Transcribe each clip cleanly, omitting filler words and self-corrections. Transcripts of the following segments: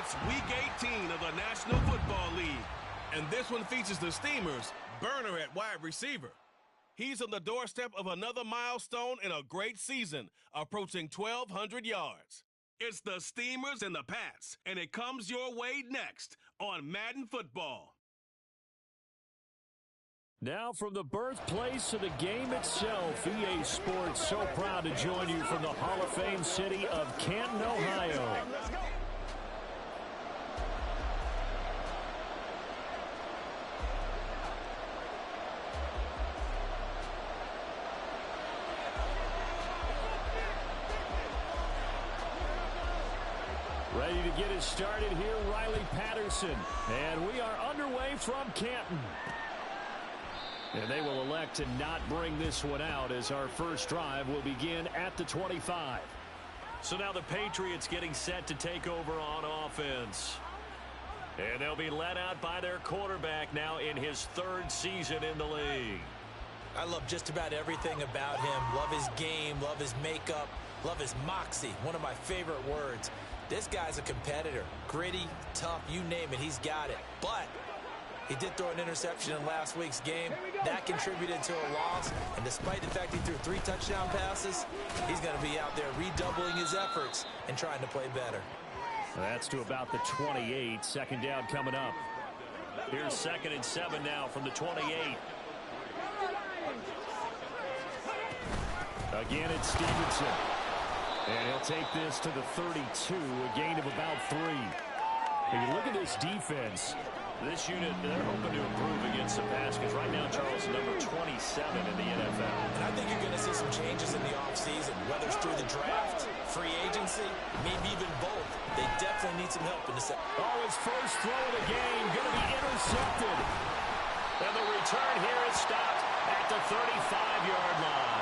It's Week 18 of the National Football League. And this one features the Steamers' burner at wide receiver. He's on the doorstep of another milestone in a great season, approaching 1,200 yards. It's the Steamers and the Pats, and it comes your way next on Madden Football. Now from the birthplace of the game itself, EA Sports so proud to join you from the Hall of Fame city of Canton, Ohio. Ready to get it started here, Riley Patterson. And we are underway from Canton. And they will elect to not bring this one out as our first drive will begin at the 25. So now the Patriots getting set to take over on offense. And they'll be led out by their quarterback now in his third season in the league. I love just about everything about him. Love his game, love his makeup, love his moxie, one of my favorite words. This guy's a competitor. Gritty, tough, you name it, he's got it. But he did throw an interception in last week's game. That contributed to a loss. And despite the fact he threw 3 touchdown passes, he's going to be out there redoubling his efforts and trying to play better. That's to about the 28. Second down coming up. Here's 2nd and 7 now from the 28. Again, it's Stevenson. And he'll take this to the 32, a gain of about 3. And you look at this defense. This unit, they're hoping to improve against the pass because right now, Charles, number 27 in the NFL. And I think you're going to see some changes in the offseason, whether it's through the draft, free agency, maybe even both. They definitely need some help in the second. Oh, his first throw of the game going to be intercepted. And the return here is stopped at the 35-yard line.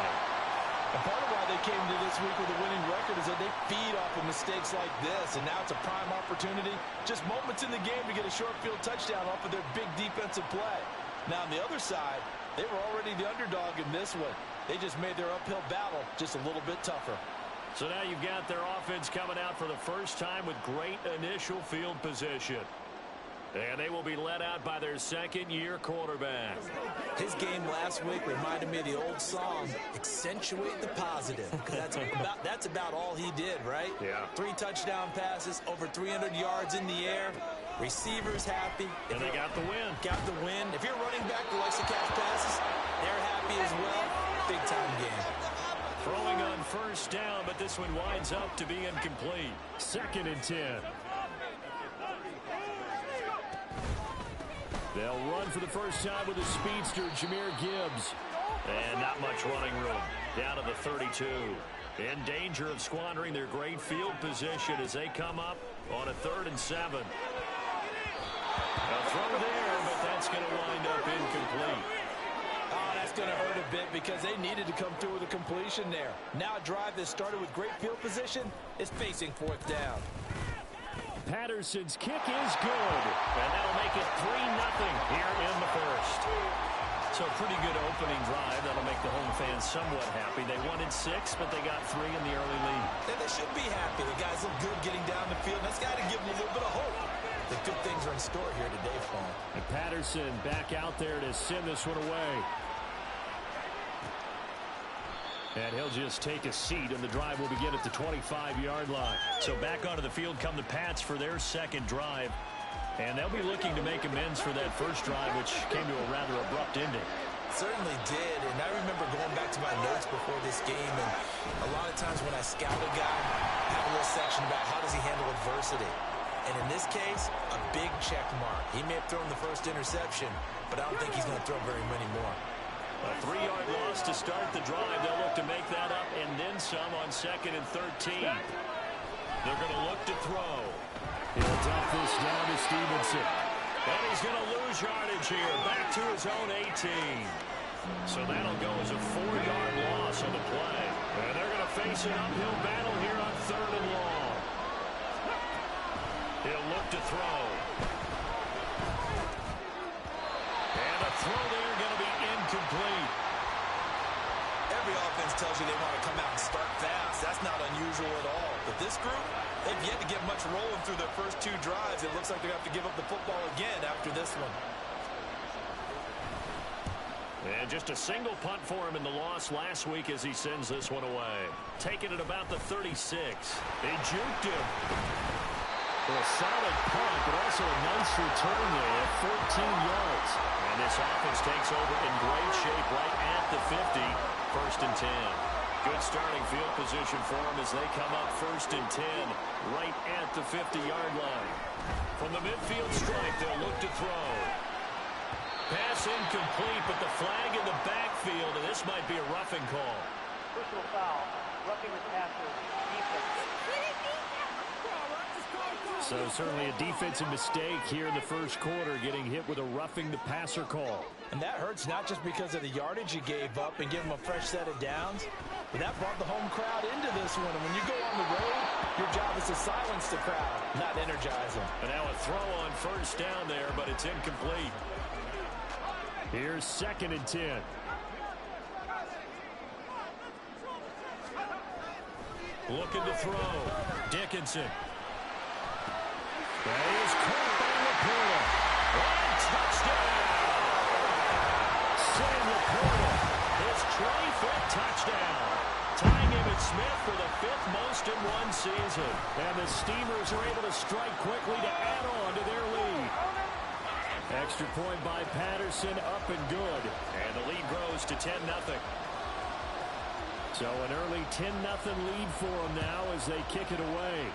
And part of why they came to this week with a winning record is that they feed off of mistakes like this, and now it's a prime opportunity, just moments in the game to get a short field touchdown off of their big defensive play. Now, on the other side, they were already the underdog in this one. They just made their uphill battle just a little bit tougher. So now you've got their offense coming out for the first time with great initial field position. And they will be led out by their second-year quarterback. His game last week reminded me of the old song, Accentuate the Positive. That's about all he did, right? Yeah. 3 touchdown passes, over 300 yards in the air. Receivers happy. And they got the win. Got the win. If you're running back who likes to catch passes, they're happy as well. Big-time game. Throwing on first down, but this one winds up to be incomplete. 2nd and 10. They'll run for the first time with the speedster, Jahmyr Gibbs. And not much running room. Down to the 32. In danger of squandering their great field position as they come up on a 3rd and 7. A throw there, but that's going to wind up incomplete. Oh, that's going to hurt a bit because they needed to come through with a completion there. Now a drive that started with great field position is facing 4th down. Patterson's kick is good. And that'll make it 3-0 here in the first. So a pretty good opening drive. That'll make the home fans somewhat happy. They wanted 6, but they got 3 in the early lead. And they should be happy. The guys look good getting down the field. That's got to give them a little bit of hope. The good things are in store here today for them. And Patterson back out there to send this one away. And he'll just take a seat, and the drive will begin at the 25-yard line. So back onto the field come the Pats for their second drive. And they'll be looking to make amends for that first drive, which came to a rather abrupt ending. Certainly did, and I remember going back to my notes before this game, and a lot of times when I scout a guy, I have a little section about how does he handle adversity. And in this case, a big check mark. He may have thrown the first interception, but I don't think he's going to throw very many more. A 3-yard loss to start the drive. They'll look to make that up and then some on 2nd and 13. They're going to look to throw. He'll dump this down to Stevenson. And he's going to lose yardage here. Back to his own 18. So that'll go as a 4-yard loss on the play. And they're going to face an uphill battle here on 3rd and long. He'll look to throw. And a throw there going to be incomplete. Every offense tells you they want to come out and start fast. That's not unusual at all. But this group, they've yet to get much rolling through their first 2 drives. It looks like they're going to have to give up the football again after this one. And just a single punt for him in the loss last week as he sends this one away. Taking it about the 36. They juked him. For a solid punt, but also a nice return there at 14 yards. And this offense takes over in great shape right at the 50. 1st and 10. Good starting field position for them as they come up 1st and 10 right at the 50-yard line. From the midfield stripe, they'll look to throw. Pass incomplete, but the flag in the backfield, and this might be a roughing call. Personal foul, roughing the passer, defense. So certainly a defensive mistake here in the first quarter, getting hit with a roughing the passer call. And that hurts not just because of the yardage you gave up and give them a fresh set of downs, but that brought the home crowd into this one. And when you go on the road, your job is to silence the crowd, not energize them. And now a throw on 1st down there, but it's incomplete. Here's 2nd and 10. Looking to throw. Dickinson. That is caught by Laporta. And touchdown! Sam Laporta. His 25th touchdown. Tying Emmitt Smith for the 5th most in one season. And the Steamers are able to strike quickly to add on to their lead. Extra point by Patterson, up and good. And the lead grows to 10-0. So an early 10-0 lead for them now as they kick it away.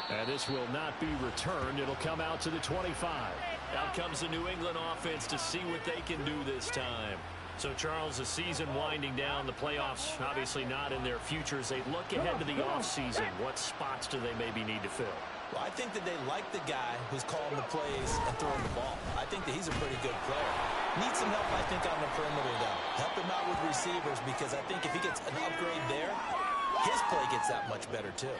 And this will not be returned. It'll come out to the 25. Out comes the New England offense to see what they can do this time. So, Charles, the season winding down, the playoffs obviously not in their future. As they look ahead to the offseason, what spots do they maybe need to fill? Well, I think that they like the guy who's calling the plays and throwing the ball. I think that he's a pretty good player. Needs some help, I think, on the perimeter, though. Help him out with receivers, because I think if he gets an upgrade there, his play gets that much better, too.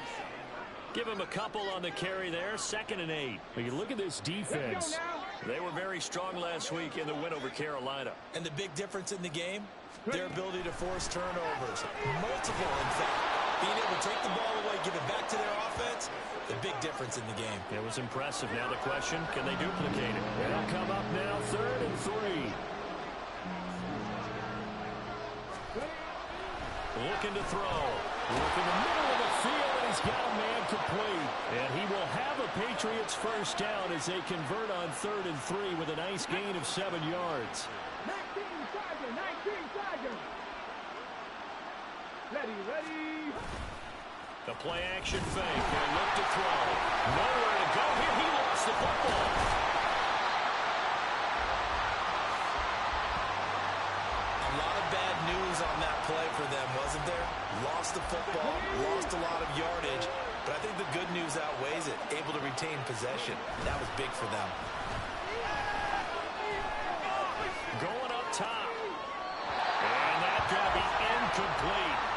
Give him a couple on the carry there. 2nd and 8. When you look at this defense, they were very strong last week in the win over Carolina. And the big difference in the game, their ability to force turnovers. Multiple, in fact. Being able to take the ball away, give it back to their offense, the big difference in the game. It was impressive. Now the question, can they duplicate it? They'll come up now 3rd and 3. Looking to throw. Look in the middle of the field, and he's got a man complete. And he will have a Patriots 1st down as they convert on 3rd and 3 with a nice gain of 7 yards. 19 Tiger. Ready. The play action fake and look to throw. Nowhere to go here. He lost the football. A lot of bad news on that play for them, wasn't there? Lost the football, lost a lot of yardage, but I think the good news outweighs it. Able to retain possession. That was big for them. Going up top. And that's going to be incomplete.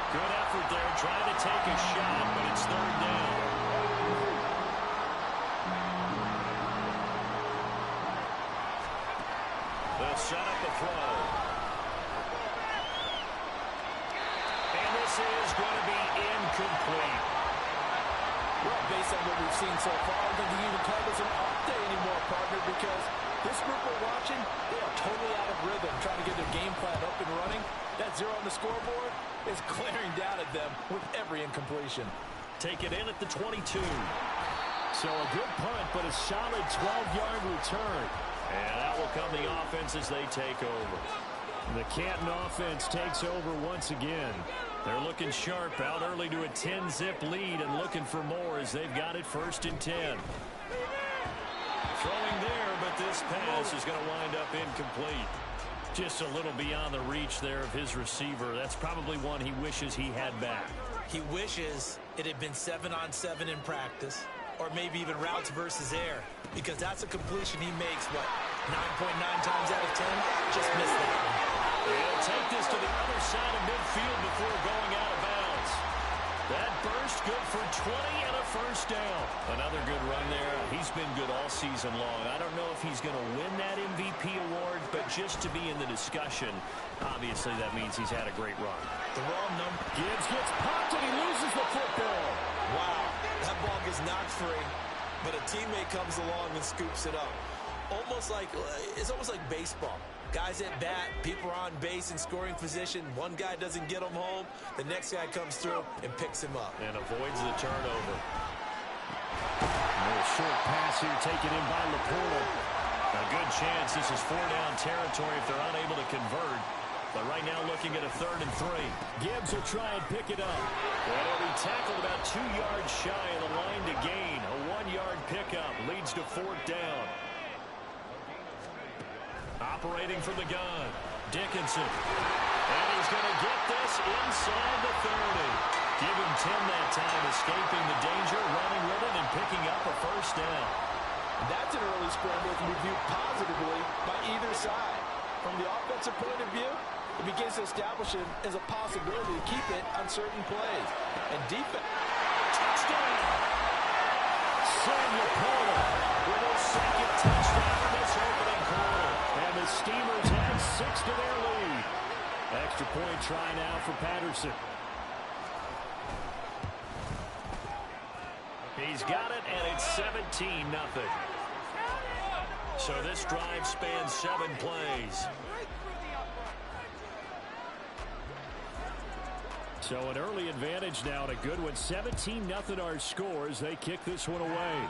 Good effort there, trying to take a shot, but it's 3rd down. They'll set up the throw. And this is going to be incomplete. Well, based on what we've seen so far, I don't think you even call this an off day anymore, partner, because this group we're watching, they are totally out of rhythm, trying to get their game plan up and running. That 0 on the scoreboard is glaring down at them with every incompletion. Take it in at the 22. So a good punt, but a solid 12-yard return. And that will come the offense as they take over. The Canton offense takes over once again. They're looking sharp, out early to a 10-zip lead and looking for more as they've got it 1st and 10. Throwing there, but this pass is going to wind up incomplete. Just a little beyond the reach there of his receiver. That's probably one he wishes he had back. He wishes it had been 7-on-7 in practice, or maybe even routes versus air, because that's a completion he makes, 9.9 times out of 10? Just missed that one. He'll take this to the other side of midfield before going out of bounds. That burst good for 20 and a 1st down. Another good run there. He's been good all season long. I don't know if he's going to win that MVP award, but just to be in the discussion, obviously that means he's had a great run. The raw numbers gets popped and he loses the football. Wow, that ball gets knocked free, but a teammate comes along and scoops it up. It's almost like baseball. Guys at bat, people are on base in scoring position. One guy doesn't get him home. The next guy comes through and picks him up. And avoids the turnover. A little short pass here taken in by Laporta. A good chance this is 4-down territory if they're unable to convert. But right now looking at a 3rd and 3. Gibbs will try and pick it up. And he'll be tackled about 2 yards shy of the line to gain. A 1-yard pickup leads to 4th down. Operating from the gun, Dickinson. And he's going to get this inside the 30. Give him 10 that time, escaping the danger, running with it, and picking up a 1st down. That's an early scramble that can be viewed positively by either side. From the offensive point of view, it begins to establish it as a possibility to keep it on certain plays. And defense. Touchdown! Samuel Porter with his 2nd touchdown in this opening quarter. And the Steamers add 6 to their lead. Extra point try now for Patterson. He's got it, and it's 17-0. So this drive spans 7 plays. So an early advantage now, and a good one. 17-0 our score as they kick this one away.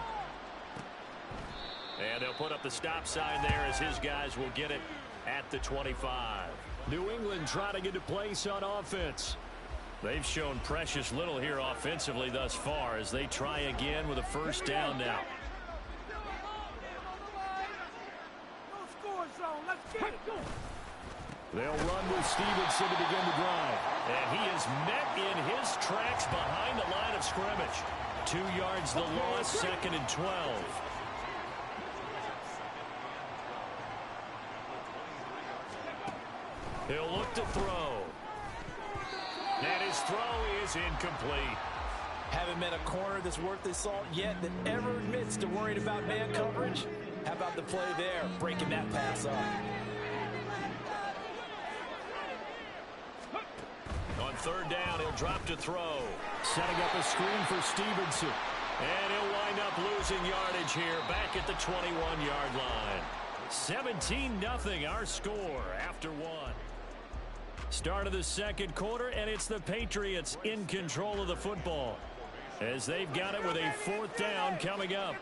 And they'll put up the stop sign there as his guys will get it at the 25. New England trying to get to place on offense. They've shown precious little here offensively thus far as they try again with a 1st down now. They'll run with Stevenson to begin the drive. And he is met in his tracks behind the line of scrimmage. 2 yards the loss, 2nd and 12. He'll look to throw. And his throw is incomplete. Haven't met a corner that's worth his salt yet that ever admits to worrying about man coverage. How about the play there, breaking that pass up? On 3rd down, he'll drop to throw. Setting up a screen for Stevenson. And he'll wind up losing yardage here back at the 21-yard line. 17-0 our score after 1. Start of the 2nd quarter, and it's the Patriots in control of the football as they've got it with a 4th down coming up.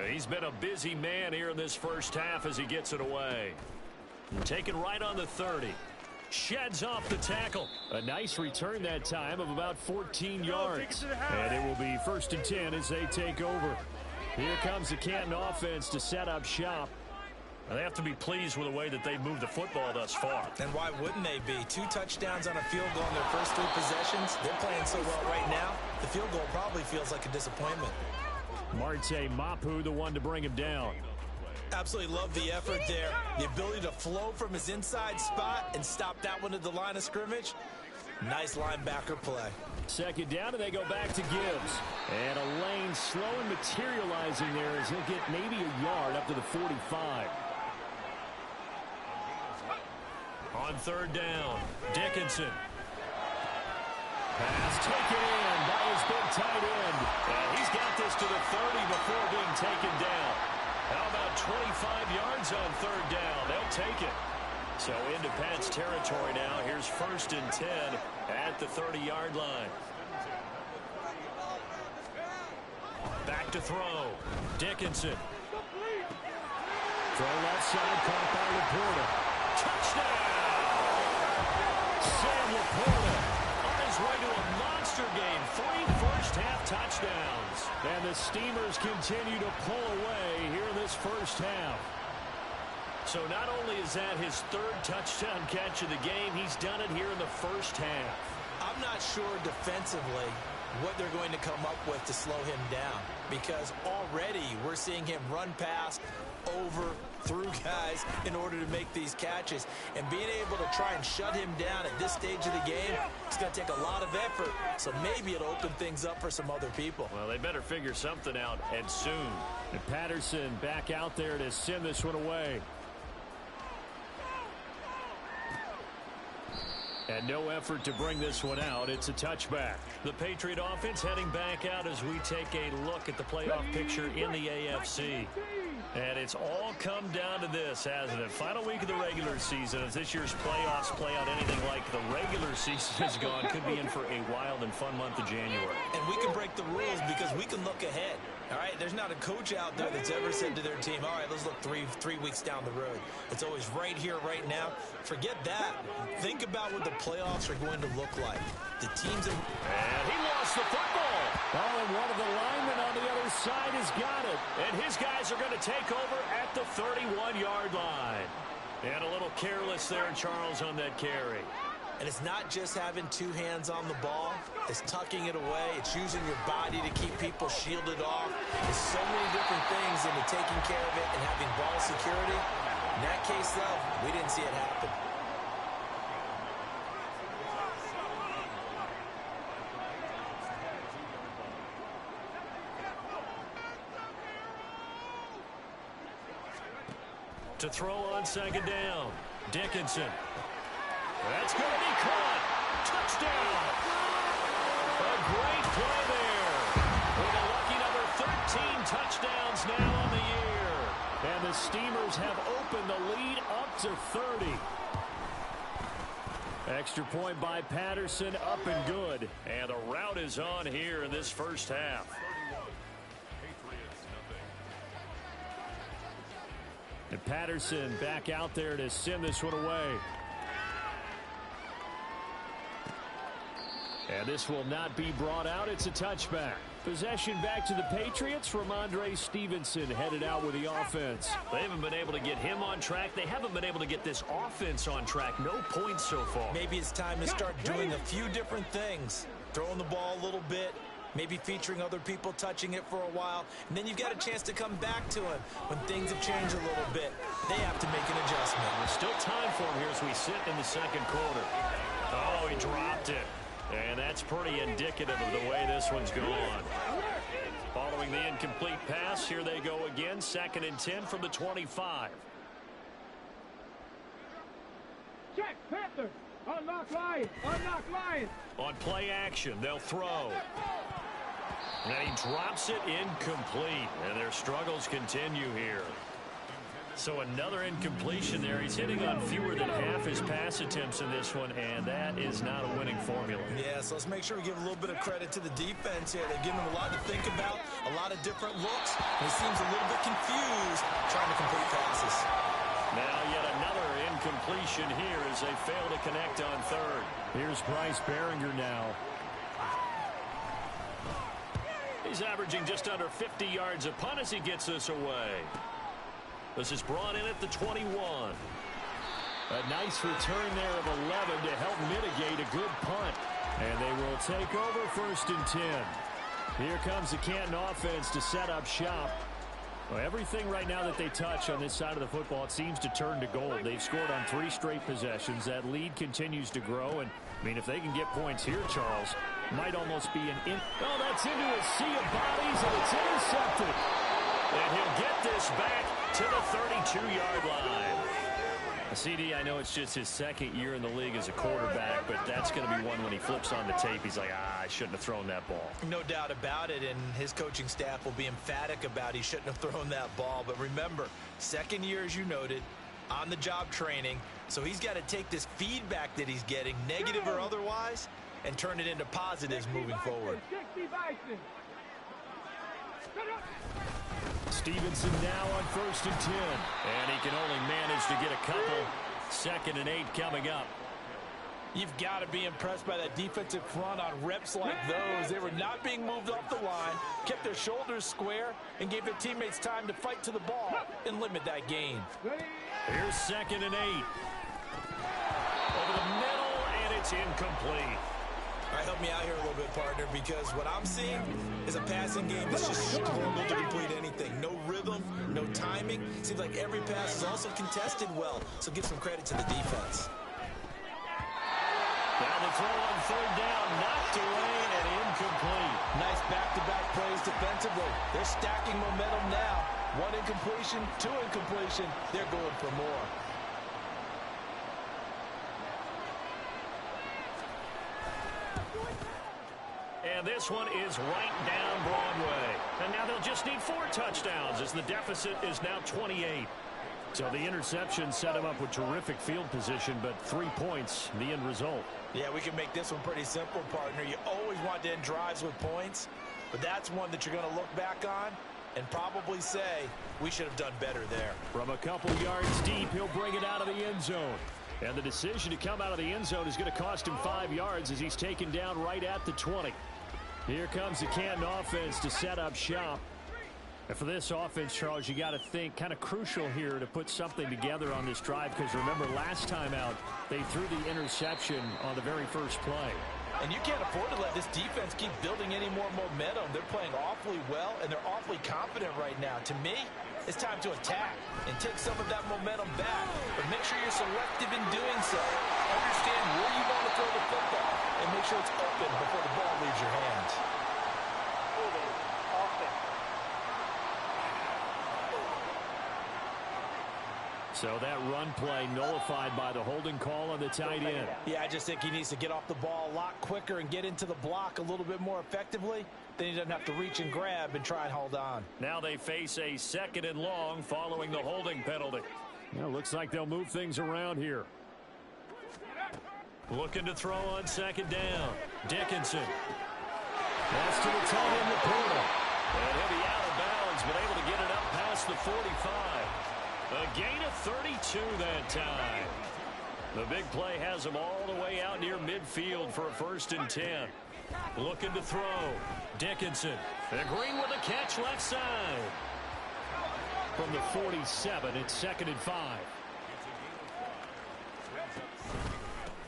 He's been a busy man here in this 1st half as he gets it away. Taken right on the 30. Sheds off the tackle. A nice return that time of about 14 yards. And it will be 1st and 10 as they take over. Here comes the Canton offense to set up shop. They have to be pleased with the way that they've moved the football thus far. And why wouldn't they be? 2 touchdowns on a field goal in their first 3 possessions. They're playing so well right now, the field goal probably feels like a disappointment. Marte Mapu, the one to bring him down. Absolutely love the effort there. The ability to flow from his inside spot and stop that one at the line of scrimmage. Nice linebacker play. 2nd down, and they go back to Gibbs. And a lane slow and materializing there as he'll get maybe a yard up to the 45. On 3rd down, Dickinson. Pass taken in by his big tight end. And he's got this to the 30 before being taken down. How about 25 yards on 3rd down? They'll take it. So into Pat's territory now. Here's 1st and 10 at the 30-yard line. Back to throw. Dickinson. Throw left side, caught by Laporta. Touchdown! Sam Laporta on his way to a monster game. 3 first-half touchdowns. And the Steamers continue to pull away here in this 1st half. So not only is that his 3rd touchdown catch of the game, he's done it here in the 1st half. I'm not sure defensively what they're going to come up with to slow him down, because already we're seeing him run past, over, through guys in order to make these catches. And being able to try and shut him down at this stage of the game, it's going to take a lot of effort. So maybe it'll open things up for some other people. Well, they better figure something out, and soon. And Patterson back out there to send this one away. And no effort to bring this one out. It's a touchback. The Patriot offense heading back out as we take a look at the playoff picture in the AFC. And it's all come down to this, hasn't it? Final week of the regular season. As this year's playoffs play out anything like the regular season has gone, could be in for a wild and fun month of January. And we can break the rules because we can look ahead. All right, there's not a coach out there that's ever said to their team, all right, let's look three weeks down the road. It's always right here, right now. Forget that. Think about what the playoffs are going to look like. The teams that... And he lost the football. Oh, and one of the linemen on the other side has got it. And his guys are going to take over at the 31-yard line. And a little careless there, Charles, on that carry. And it's not just having two hands on the ball. It's tucking it away. It's using your body to keep people shielded off. There's so many different things into taking care of it and having ball security. In that case, though, we didn't see it happen. To throw on second down, Dickinson. That's going to be caught. Touchdown. A great play there. With a lucky number 13 touchdowns now on the year. And the Steamers have opened the lead up to 30. Extra point by Patterson, up and good. And the rout is on here in this first half. And Patterson back out there to send this one away. And this will not be brought out. It's a touchback. Possession back to the Patriots. Ramondre Stevenson headed out with the offense. They haven't been able to get him on track. They haven't been able to get this offense on track. No points so far. Maybe it's time to start doing a few different things. Throwing the ball a little bit. Maybe featuring other people touching it for a while. And then you've got a chance to come back to him when things have changed a little bit. They have to make an adjustment. There's still time for him here as we sit in the second quarter. Oh, he dropped it. And that's pretty indicative of the way this one's gone. Following the incomplete pass, here they go again. 2nd and 10 from the 25. Check, Panthers. Unlock Lions. Unlock Lions. On play action, they'll throw. And he drops it incomplete. And their struggles continue here. So another incompletion there. He's hitting on fewer than half his pass attempts in this one, and that is not a winning formula. Yeah, so let's make sure we give a little bit of credit to the defense here. They've given him a lot to think about, a lot of different looks. He seems a little bit confused trying to complete passes. Now yet another incompletion here as they fail to connect on third. Here's Bryce Baringer now. He's averaging just under 50 yards a punt as he gets this away. This is brought in at the 21. A nice return there of 11 to help mitigate a good punt. And they will take over 1st and 10. Here comes the Canton offense to set up shop. Well, everything right now that they touch on this side of the football, it seems to turn to gold. They've scored on 3 straight possessions. That lead continues to grow. And, I mean, if they can get points here, Charles, might almost be an Oh, that's into a sea of bodies, and it's intercepted. And he'll get this back to the 32-yard line. CD, I know it's just his 2nd year in the league as a quarterback, but that's going to be one when he flips on the tape. He's like, I shouldn't have thrown that ball. No doubt about it, and his coaching staff will be emphatic about he shouldn't have thrown that ball. But remember, 2nd year, as you noted, on-the-job training. So he's got to take this feedback that he's getting, negative or otherwise, and turn it into positives moving forward. Stevenson now on 1st and 10. And he can only manage to get a couple. 2nd and 8 coming up. You've got to be impressed by that defensive front on reps like those. They were not being moved off the line, kept their shoulders square, and gave their teammates time to fight to the ball and limit that gain. Here's 2nd and 8. Over the middle, and it's incomplete. All right, help me out here a little bit, partner, because what I'm seeing is a passing game that's just struggled to complete anything. No rhythm, no timing. Seems like every pass is also contested well, so give some credit to the defense. Now the throw on 3rd down, knocked away and incomplete. Nice back-to-back plays defensively. They're stacking momentum now. 1 incompletion, 2 incompletion. They're going for more. And this one is right down Broadway. And now they'll just need 4 touchdowns as the deficit is now 28. So the interception set him up with terrific field position, but 3 points, the end result. Yeah, we can make this one pretty simple, partner. You always want to end drives with points, but that's one that you're going to look back on and probably say, we should have done better there. From a couple yards deep, he'll bring it out of the end zone. And the decision to come out of the end zone is going to cost him 5 yards as he's taken down right at the 20. Here comes the Canton offense to set up shop. And for this offense, Charles, you got to think kind of crucial here to put something together on this drive, because remember last time out, they threw the interception on the very first play. And you can't afford to let this defense keep building any more momentum. They're playing awfully well, and they're awfully confident right now. To me, it's time to attack and take some of that momentum back. But make sure you're selective in doing so. Understand where you want to throw the football, and make sure it's open before the ball leaves your hands. So that run play nullified by the holding call on the tight end. Yeah, I just think he needs to get off the ball a lot quicker and get into the block a little bit more effectively. Then he doesn't have to reach and grab and try and hold on. Now they face a 2nd and long following the holding penalty. Well, looks like they'll move things around here. Looking to throw on 2nd down. Dickinson. That's to the tight end, Laporta. And he'll be out of bounds, but able to get it up past the 45. A gain of 32 that time. The big play has him all the way out near midfield for a 1st and 10. Looking to throw. Dickinson. And Green with a catch left side. From the 47, it's 2nd and 5.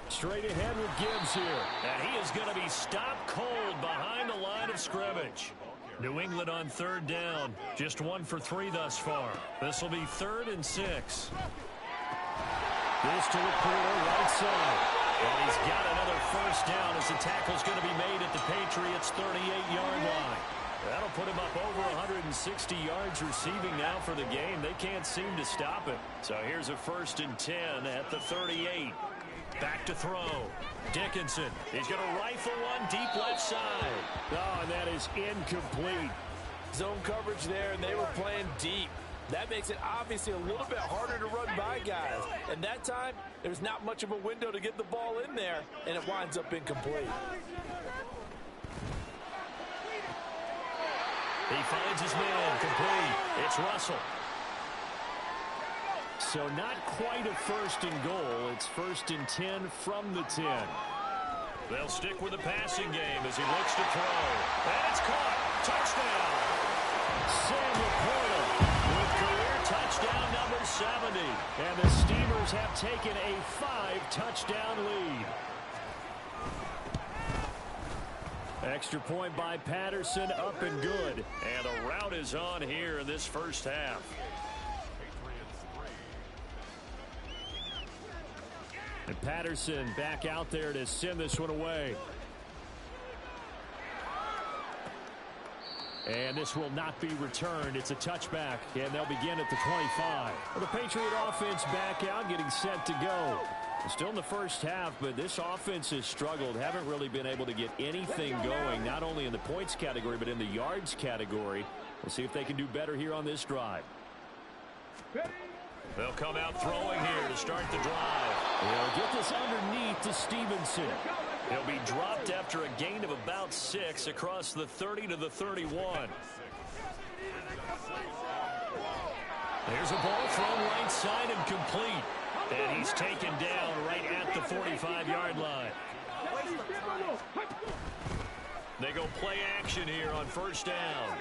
Straight ahead with Gibbs here. And he is going to be stopped cold behind the line of scrimmage. New England on 3rd down. Just 1 for 3 thus far. This will be 3rd and 6. This to Laporta, right side. And he's got another 1st down as the tackle's going to be made at the Patriots' 38-yard line. That'll put him up over 160 yards receiving now for the game. They can't seem to stop it. So here's a 1st and 10 at the 38. Back to throw. Dickinson. He's going to rifle one deep left side. Oh, and that is incomplete. Zone coverage there, and they were playing deep. That makes it obviously a little bit harder to run by guys. And that time, there's not much of a window to get the ball in there, and it winds up incomplete. He finds his man. Complete. It's Russell. So not quite a 1st and goal. It's 1st and 10 from the 10. They'll stick with the passing game as he looks to throw. And it's caught. Touchdown. Sam Laporta with career touchdown number 70. And the Steelers have taken a 5-touchdown lead. Extra point by Patterson, up and good. And the rout is on here in this 1st half. And Patterson back out there to send this one away. And this will not be returned. It's a touchback, and they'll begin at the 25. Well, the Patriot offense back out, getting set to go. Still in the 1st half, but this offense has struggled. Haven't really been able to get anything going, not only in the points category, but in the yards category. We'll see if they can do better here on this drive. They'll come out throwing here to start the drive. They'll get this underneath to Stevenson. He'll be dropped after a gain of about 6 across the 30 to the 31. There's a ball thrown right side and complete. And he's taken down right at the 45-yard line. They go play action here on 1st down.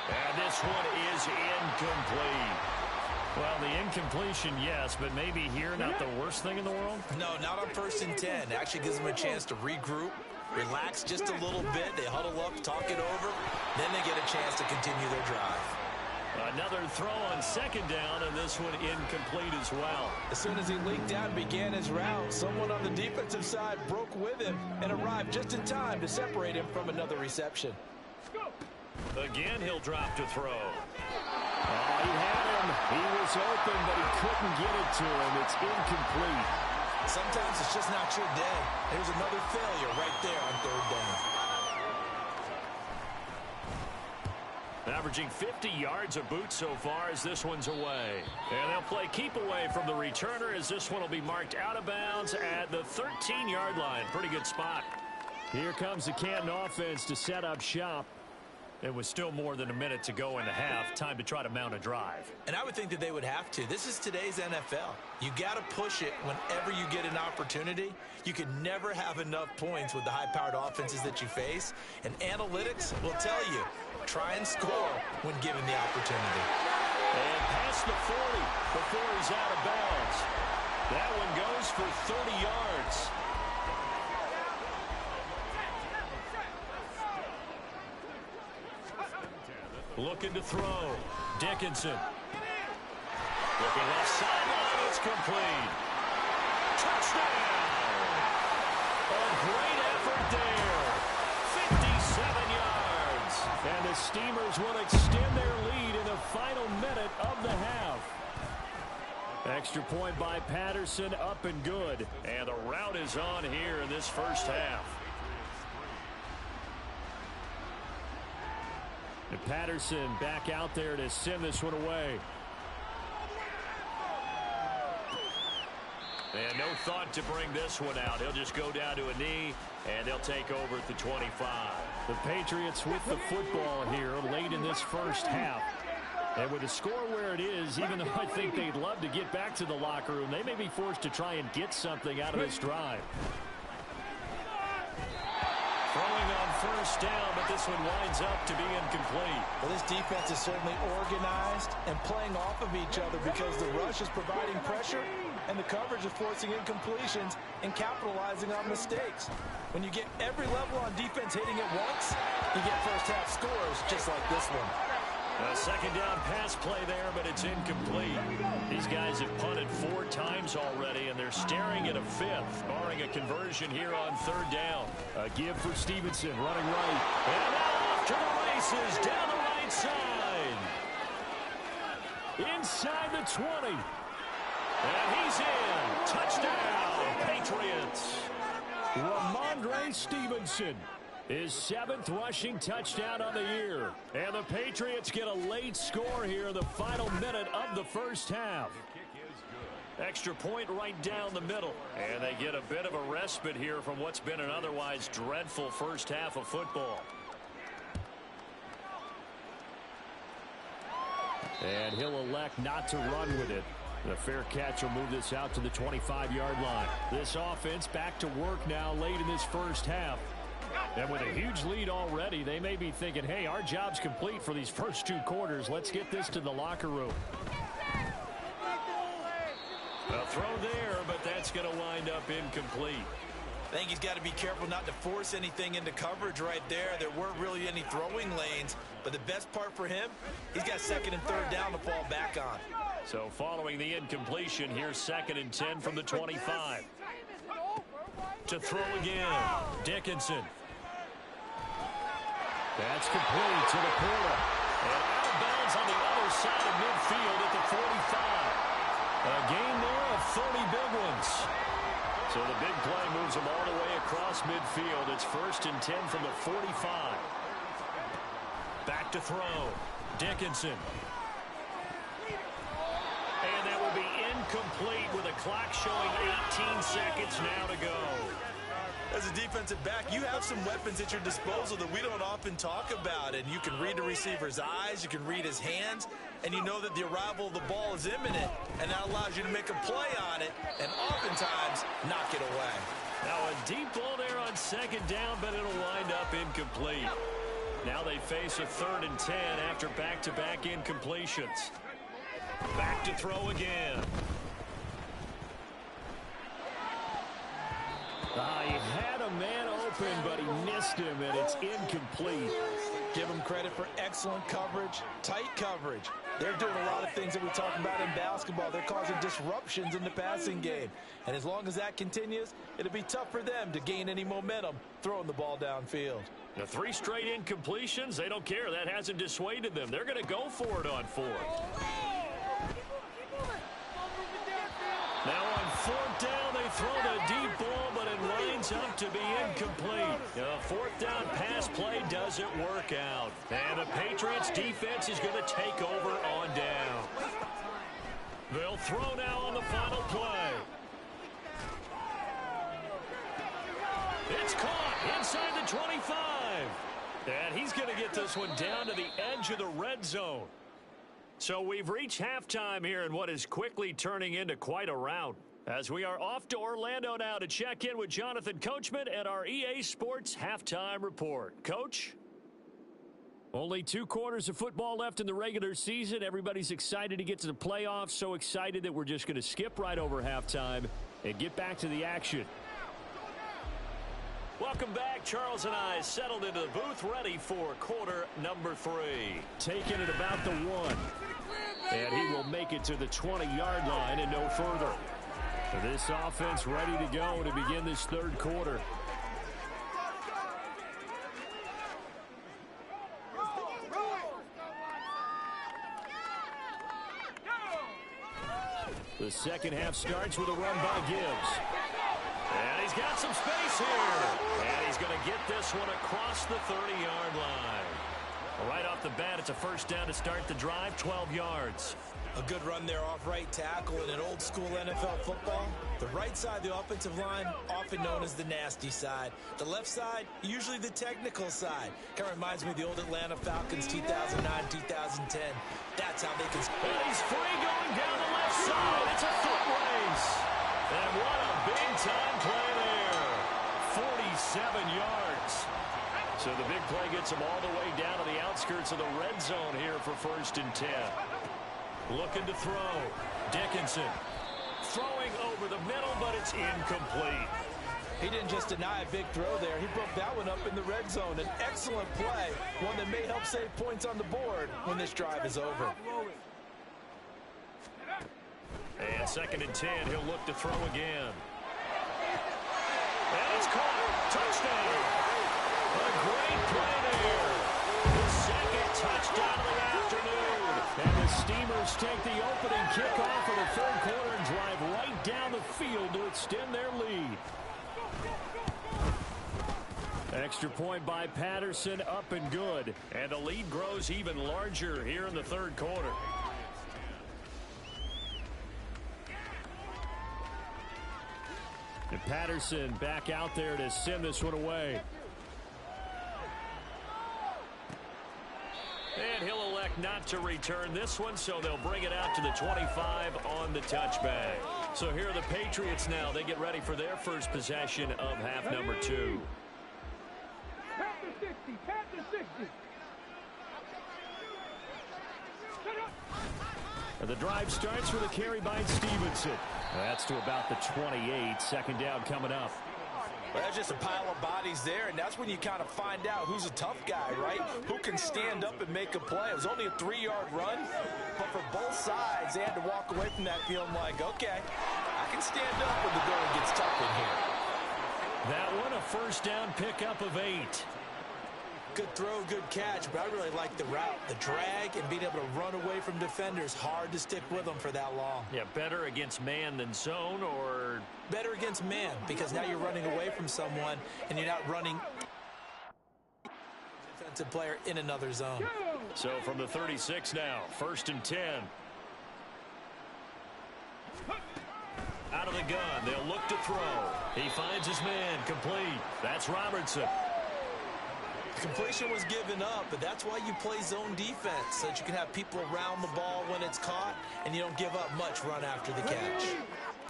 And this one is incomplete. Well, the incompletion, yes, but maybe here not the worst thing in the world? No, not on 1st and 10. It actually gives them a chance to regroup, relax just a little bit. They huddle up, talk it over. Then they get a chance to continue their drive. Another throw on 2nd down, and this one incomplete as well. As soon as he leaked out and began his route, someone on the defensive side broke with him and arrived just in time to separate him from another reception. Again, he'll drop to throw. Oh, he had him. He was open, but he couldn't get it to him. It's incomplete. Sometimes it's just not your day. Here's another failure right there on third down. Averaging 50 yards a boot so far as this one's away. And they'll play keep away from the returner as this one will be marked out of bounds at the 13-yard line. Pretty good spot. Here comes the Canton offense to set up shop. It was still more than a minute to go in the half. Time to try to mount a drive. And I would think that they would have to. This is today's NFL. You got to push it whenever you get an opportunity. You can never have enough points with the high-powered offenses that you face. And analytics will tell you, try and score when given the opportunity. And past the 40 before he's out of bounds. That one goes for 30 yards. Looking to throw. Dickinson. Looking left sideline. It's complete. Touchdown. A great effort there. 57 yards. And the Steamers will extend their lead in the final minute of the half. Extra point by Patterson, up and good. And the rout is on here in this first half. And Patterson back out there to send this one away. And no thought to bring this one out. He'll just go down to a knee, and they'll take over at the 25. The Patriots with the football here late in this first half. And with the score where it is, even though I think they'd love to get back to the locker room, they may be forced to try and get something out of this drive. Throwing on first down, but this one winds up to be incomplete. Well, this defense is certainly organized and playing off of each other because the rush is providing pressure and the coverage is forcing incompletions and capitalizing on mistakes. When you get every level on defense hitting at once, you get first half scores just like this one. A second down pass play there, but it's incomplete. These guys have punted 4 times already, and they're staring at a 5th, barring a conversion here on third down. A give for Stevenson, running right. And now off to the races, down the right side. Inside the 20. And he's in. Touchdown, Patriots. Ramondre Stevenson. His 7th rushing touchdown on the year. And the Patriots get a late score here in the final minute of the first half. Extra point right down the middle. And they get a bit of a respite here from what's been an otherwise dreadful first half of football. And he'll elect not to run with it. The fair catch will move this out to the 25-yard line. This offense back to work now late in this first half. And with a huge lead already, they may be thinking, hey, our job's complete for these first 2 quarters. Let's get this to the locker room. A throw there, but that's going to wind up incomplete. I think he's got to be careful not to force anything into coverage right there. There weren't really any throwing lanes, but the best part for him, he's got second and third down to fall back on. So following the incompletion, here's 2nd and 10 from the 25. To throw again, Dickinson. That's complete to the corner. And out of bounds on the other side of midfield at the 45. A gain there of 30 big ones. So the big play moves them all the way across midfield. It's 1st and 10 from the 45. Back to throw. Dickinson. And that will be incomplete with a clock showing 18 seconds now to go. As a defensive back, you have some weapons at your disposal that we don't often talk about. And you can read the receiver's eyes, you can read his hands, and you know that the arrival of the ball is imminent. And that allows you to make a play on it and oftentimes knock it away. Now a deep ball there on 2nd down, but it'll wind up incomplete. Now they face a 3rd and 10 after back-to-back incompletions. Back to throw again. He had a man open, but he missed him, and it's incomplete. Give them credit for excellent coverage, tight coverage. They're doing a lot of things that we talk about in basketball. They're causing disruptions in the passing game. And as long as that continues, it'll be tough for them to gain any momentum throwing the ball downfield. The 3 straight incompletions, they don't care. That hasn't dissuaded them. They're going to go for it on 4th. Now on 4th down, they throw the deep ball, but it lines up to be incomplete. A fourth down pass play doesn't work out. And the Patriots defense is going to take over on down. They'll throw now on the final play. It's caught inside the 25. And he's going to get this one down to the edge of the red zone. So we've reached halftime here in what is quickly turning into quite a rout. As we are off to Orlando now to check in with Jonathan Coachman at our EA Sports Halftime Report. Coach? Only 2 quarters of football left in the regular season. Everybody's excited to get to the playoffs. So excited that we're just going to skip right over halftime and get back to the action. Welcome back. Charles and I settled into the booth, ready for quarter number 3. Taking it about the 1. And he will make it to the 20-yard line and no further. This offense ready to go to begin this third quarter. The second half starts with a run by Gibbs. And he's got some space here. And he's going to get this one across the 30-yard line. Right off the bat, it's a first down to start the drive, 12 yards. A good run there off right tackle in an old-school NFL football. The right side of the offensive line, often known as the nasty side. The left side, usually the technical side. Kind of reminds me of the old Atlanta Falcons 2009, 2010. That's how they can... And he's free going down the left side. It's a foot race. And what a big-time play there. 47 yards. So the big play gets him all the way down to the outskirts of the red zone here for 1st and 10. Looking to throw. Dickinson throwing over the middle, but it's incomplete. He didn't just deny a big throw there. He broke that one up in the red zone. An excellent play, one that may help save points on the board when this drive is over. And 2nd and 10, he'll look to throw again. And it's caught. Touchdown. A great play there. The second touchdown of the afternoon. And the Steamers take the opening kickoff of the third quarter and drive right down the field to extend their lead. Extra point by Patterson, up and good. And the lead grows even larger here in the third quarter. And Patterson back out there to send this one away. And he'll elect not to return this one, so they'll bring it out to the 25 on the touchback. So here are the Patriots now. They get ready for their first possession of half number 2. Panther 60, Panther 60. And the drive starts with a carry by Stevenson. That's to about the 28. 2nd down coming up. Well, that's just a pile of bodies there, and that's when you kind of find out who's a tough guy, right? Who can stand up and make a play. It was only a 3-yard run, but for both sides, they had to walk away from that feeling like, okay, I can stand up when the going gets tough in here. That one, a first down pickup of 8. Good throw, good catch, but I really like the route, the drag, and being able to run away from defenders. Hard to stick with them for that long. Yeah, better against man than zone, or... Better against man, because now you're running away from someone, and you're not running defensive player in another zone. So from the 36 now, 1st and 10. Out of the gun, they'll look to throw. He finds his man, complete. That's Robertson. Completion was given up, but that's why you play zone defense, so that you can have people around the ball when it's caught, and you don't give up much run after the catch.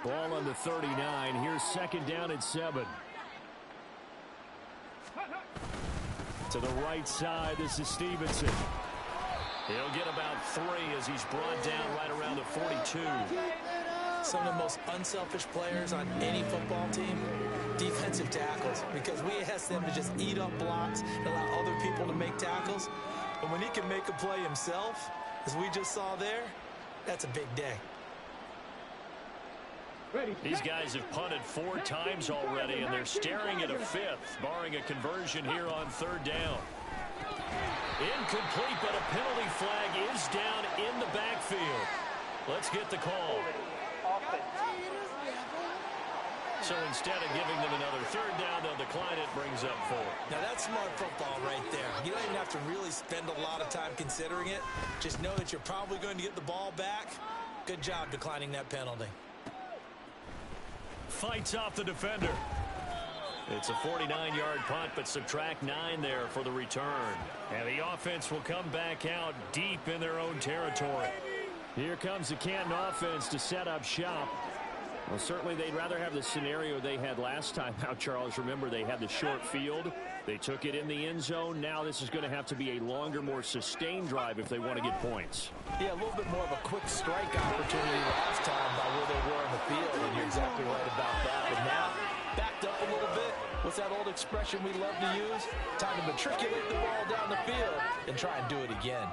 Ball on the 39. Here's 2nd down and 7. To the right side, this is Stevenson. He'll get about 3 as he's brought down right around the 42. Some of the most unselfish players on any football team, defensive tackles, because we ask them to just eat up blocks and allow other people to make tackles. But when he can make a play himself, as we just saw there, that's a big day. These guys have punted 4 times already, and they're staring at a 5th, barring a conversion here on 3rd down. Incomplete, but a penalty flag is down in the backfield. Let's get the call. So instead of giving them another third down, they'll decline it, brings up 4. Now that's smart football right there. You don't even have to really spend a lot of time considering it. Just know that you're probably going to get the ball back. Good job declining that penalty. Fights off the defender. It's a 49-yard punt, but subtract 9 there for the return. And the offense will come back out deep in their own territory. Here comes the Canton offense to set up shop. Well, certainly they'd rather have the scenario they had last time out, Charles. Remember, they had the short field. They took it in the end zone. Now this is going to have to be a longer, more sustained drive if they want to get points. Yeah, a little bit more of a quick strike opportunity last time by where they were on the field, and you're exactly right about that. But now, backed up a little bit. What's that old expression we love to use? Time to matriculate the ball down the field and try and do it again.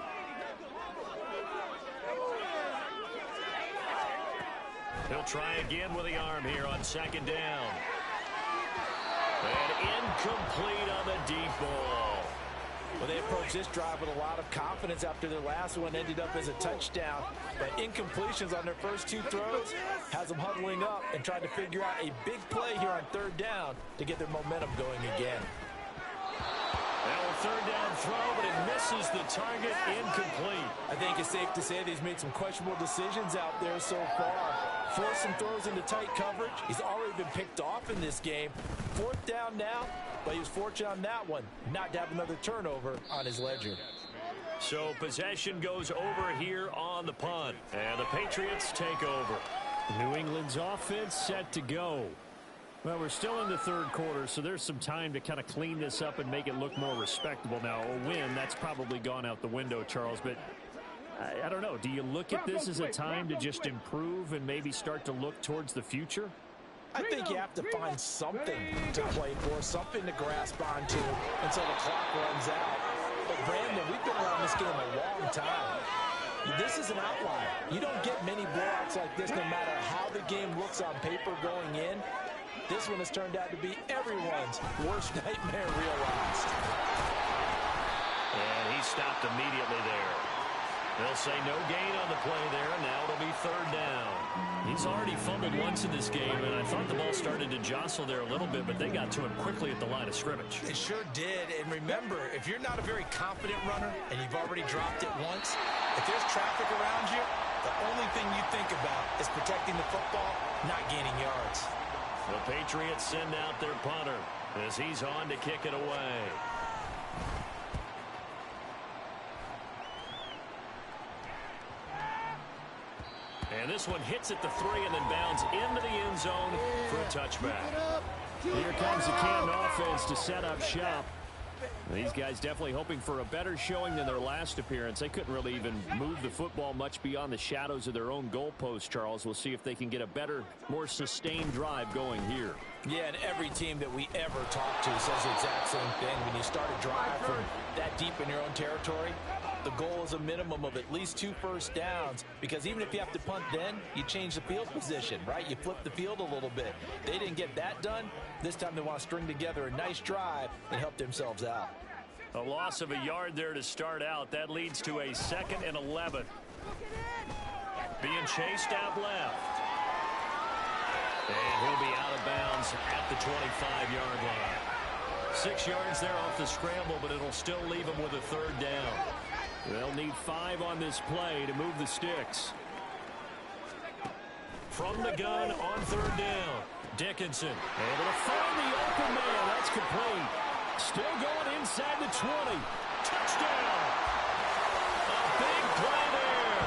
He'll try again with the arm here on second down. And incomplete on the deep ball. Well, they approached this drive with a lot of confidence after their last one ended up as a touchdown. But incompletions on their first 2 throws has them huddling up and trying to figure out a big play here on third down to get their momentum going again. Now a third down throw, but it misses the target, incomplete. I think it's safe to say that he's made some questionable decisions out there so far. Forced some throws into tight coverage. He's already been picked off in this game. 4th down now, but he was fortunate on that one not to have another turnover on his ledger. So possession goes over here on the punt, and the Patriots take over. New England's offense set to go. Well, we're still in the third quarter, so there's some time to kind of clean this up and make it look more respectable. Now, a win, that's probably gone out the window, Charles, but I don't know. Do you look at this as a time to just improve and maybe start to look towards the future? I think you have to find something to play for, something to grasp onto until the clock runs out. But, Brandon, we've been around this game a long time. This is an outlier. You don't get many blowouts like this no matter how the game looks on paper going in. This one has turned out to be everyone's worst nightmare realized. And he stopped immediately there. They'll say no gain on the play there, and now it'll be third down. He's already fumbled once in this game, and I thought the ball started to jostle there a little bit, but they got to him quickly at the line of scrimmage. It sure did, and remember, if you're not a very confident runner and you've already dropped it once, if there's traffic around you, the only thing you think about is protecting the football, not gaining yards. The Patriots send out their punter as he's on to kick it away. And this one hits at the 3 and then bounds into the end zone for a touchback. Here comes the Canton offense to set up shop. These guys definitely hoping for a better showing than their last appearance. They couldn't really even move the football much beyond the shadows of their own goalpost, Charles. We'll see if they can get a better, more sustained drive going here. Yeah, and every team that we ever talk to says the exact same thing. When you start a drive from that deep in your own territory, the goal is a minimum of at least 2 first downs, because even if you have to punt then, you change the field position, right? You flip the field a little bit. They didn't get that done. This time they want to string together a nice drive and help themselves out. A loss of a yard there to start out. That leads to a 2nd and 11. Being chased out left. And he'll be out of bounds at the 25-yard line. 6 yards there off the scramble, but it'll still leave him with a third down. They'll need 5 on this play to move the sticks. From the gun on third down, Dickinson able to find the open man. That's complete. Still going inside the 20. Touchdown! A big play there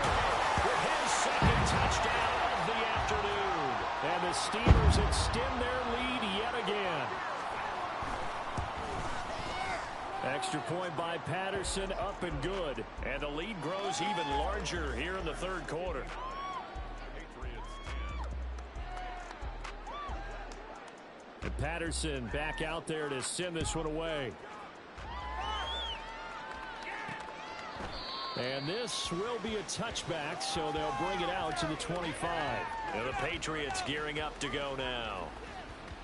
with his 2nd touchdown of the afternoon. And the Steelers extend their lead yet again. Extra point by Patterson, up and good. And the lead grows even larger here in the third quarter. And Patterson back out there to send this one away. And this will be a touchback, so they'll bring it out to the 25. And the Patriots gearing up to go now.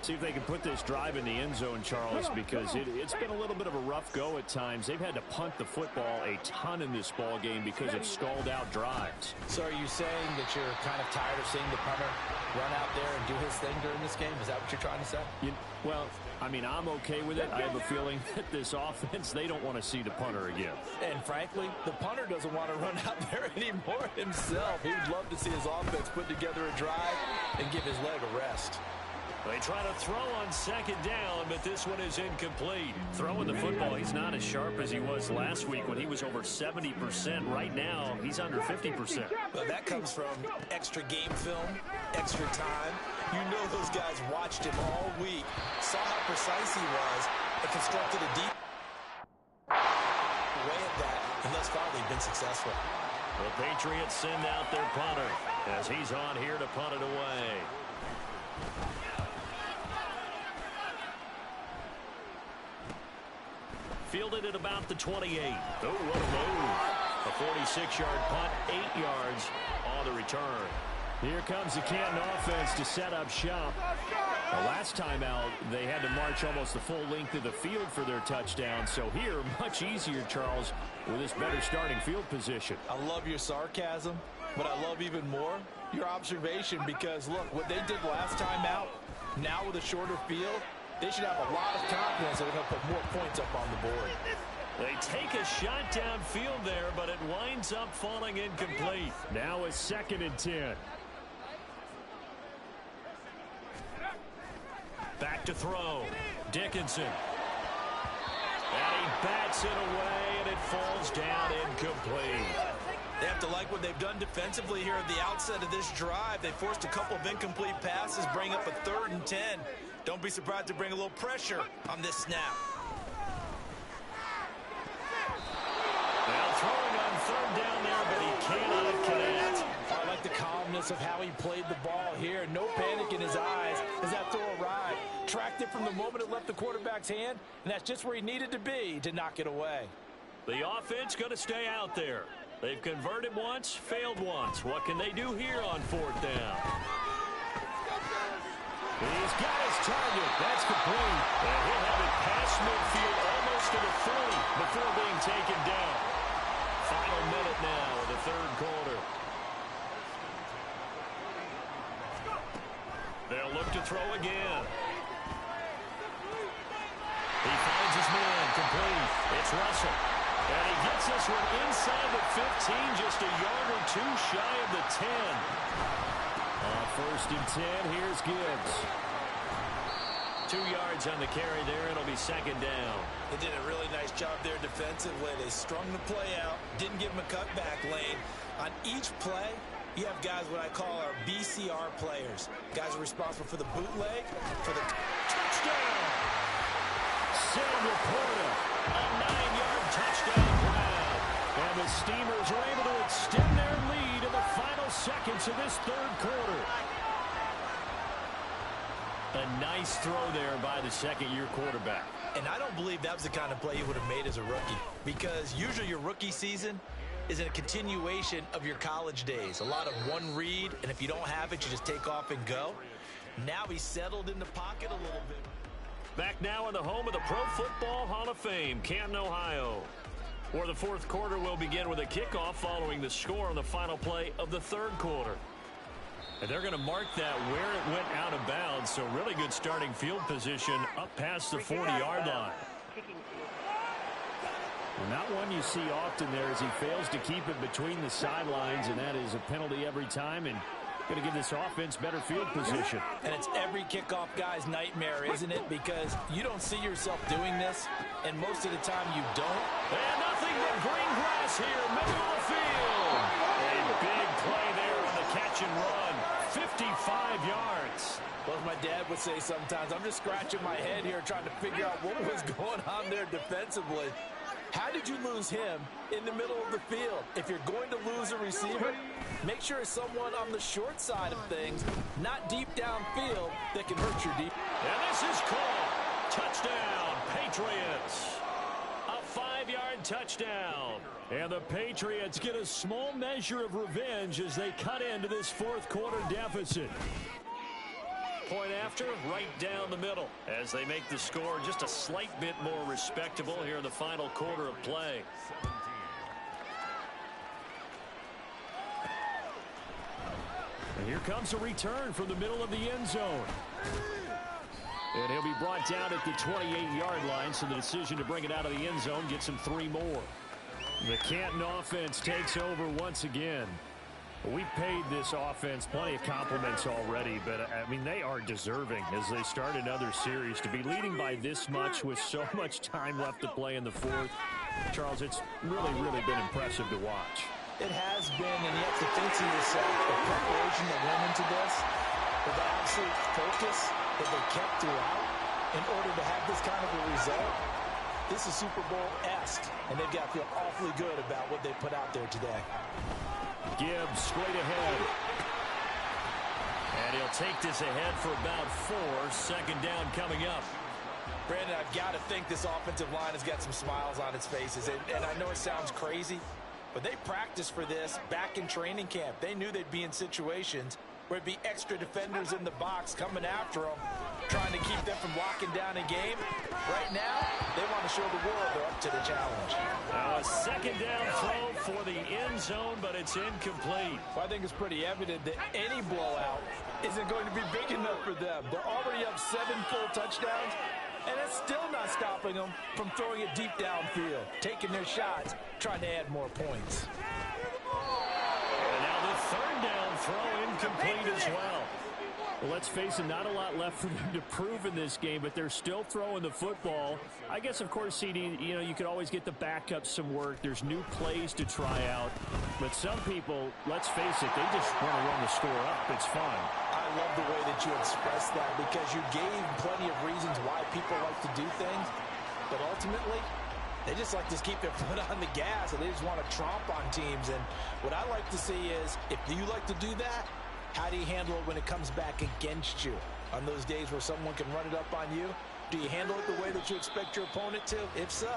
See if they can put this drive in the end zone, Charles, because it's been a little bit of a rough go at times. They've had to punt the football a ton in this ball game because of stalled out drives. So are you saying that you're kind of tired of seeing the punter run out there and do his thing during this game? Is that what you're trying to say? Well, I mean, I'm okay with it. I have a feeling that this offense, they don't want to see the punter again. And frankly, the punter doesn't want to run out there anymore himself. He would love to see his offense put together a drive and give his leg a rest. They try to throw on second down, but this one is incomplete. Throwing the football, he's not as sharp as he was last week when he was over 70%. Right now, he's under 50%. Well, that comes from extra game film, extra time. You know those guys watched him all week, saw how precise he was, and constructed a deep way at that. And thus far, they've been successful. The Patriots send out their punter as he's on here to punt it away. Fielded at about the 28. Oh, what a move. A 46-yard punt, 8 yards on the return. Here comes the Canton offense to set up shop. The last time out, they had to march almost the full length of the field for their touchdown. So here, much easier, Charles, with this better starting field position. I love your sarcasm, but I love even more your observation because, look, what they did last time out, now with a shorter field, they should have a lot of confidence that they're going to put more points up on the board. They take a shot downfield there, but it winds up falling incomplete. Now a 2nd and 10. Back to throw. Dickinson. And he bats it away, and it falls down incomplete. They have to like what they've done defensively here at the outset of this drive. They forced a couple of incomplete passes, bring up a 3rd and 10. Don't be surprised to bring a little pressure on this snap. Now throwing on 3rd down there, but he cannot connect. I like the calmness of how he played the ball here. No panic in his eyes as that throw arrived. Tracked it from the moment it left the quarterback's hand, and that's just where he needed to be to knock it away. The offense going to stay out there. They've converted once, failed once. What can they do here on 4th down? He's got his target. That's complete. And he'll have it past midfield almost to the 40 before being taken down. Final minute now of the 3rd quarter. They'll look to throw again. He finds his man complete. It's Russell. And he gets this one inside the 15, just a yard or 2 shy of the 10. On 1st and 10, here's Gibbs. 2 yards on the carry there. It'll be 2nd down. They did a really nice job there defensively. They strung the play out, didn't give him a cutback lane. On each play, you have guys what I call our BCR players. Guys are responsible for the bootleg, for the touchdown. Sam Laporta, a 9-yard touchdown grab. And the Steamers are able to extend their lead in the final seconds of this 3rd quarter. A nice throw there by the 2nd-year quarterback. And I don't believe that was the kind of play he would have made as a rookie, because usually your rookie season is in a continuation of your college days. A lot of one read, and if you don't have it, you just take off and go. Now he's settled in the pocket a little bit. Back now in the home of the Pro Football Hall of Fame, Canton, Ohio, where the 4th quarter will begin with a kickoff following the score on the final play of the 3rd quarter. And they're going to mark that where it went out of bounds, so really good starting field position up past the 40-yard line. And that one you see often there as he fails to keep it between the sidelines, and that is a penalty every time, and going to give this offense better field position. And it's every kickoff guy's nightmare, isn't it? Because you don't see yourself doing this, and most of the time you don't. And nothing but green grass here, middle of the field. A big play there on the catch and run, 55 yards. Well, as my dad would say sometimes, I'm just scratching my head here trying to figure out what was going on there defensively. How did you lose him in the middle of the field? If you're going to lose a receiver, make sure it's someone on the short side of things, not deep downfield, that can hurt your deep. And this is called touchdown, Patriots. A 5-yard touchdown. And the Patriots get a small measure of revenge as they cut into this 4th quarter deficit. Point after, right down the middle, as they make the score just a slight bit more respectable here in the final quarter of play. And here comes a return from the middle of the end zone. And he'll be brought down at the 28-yard line, so the decision to bring it out of the end zone gets him 3 more. The Canton offense takes over once again. We've paid this offense plenty of compliments already, but, I mean, they are deserving as they start another series. To be leading by this much with so much time left to play in the fourth, Charles, it's really, really been impressive to watch. It has been, and you have to think to yourself, the preparation that went into this, with the absolute focus that they kept throughout in order to have this kind of a result, this is Super Bowl-esque, and they've got to feel awfully good about what they put out there today. Gibbs straight ahead. And he'll take this ahead for about 4. Second down coming up. Brandon, I've got to think this offensive line has got some smiles on its faces. And I know it sounds crazy, but they practiced for this back in training camp. They knew they'd be in situations where it'd be extra defenders in the box coming after them, trying to keep them from locking down a game. Right now, they want to show the world they're up to the challenge. Now a second down throw for the end zone, but it's incomplete. Well, I think it's pretty evident that any blowout isn't going to be big enough for them. They're already up 7 full touchdowns, and it's still not stopping them from throwing it deep downfield, taking their shots, trying to add more points. And now the third down throw incomplete as well. Well, let's face it, not a lot left for them to prove in this game, but they're still throwing the football. I guess, of course, CD, you know, you could always get the backup some work. There's new plays to try out. But some people, let's face it, they just want to run the score up. It's fun. I love the way that you expressed that because you gave plenty of reasons why people like to do things. But ultimately, they just like to keep their foot on the gas, and they just want to tromp on teams. And what I like to see is, if you like to do that, how do you handle it when it comes back against you? On those days where someone can run it up on you, do you handle it the way that you expect your opponent to? If so,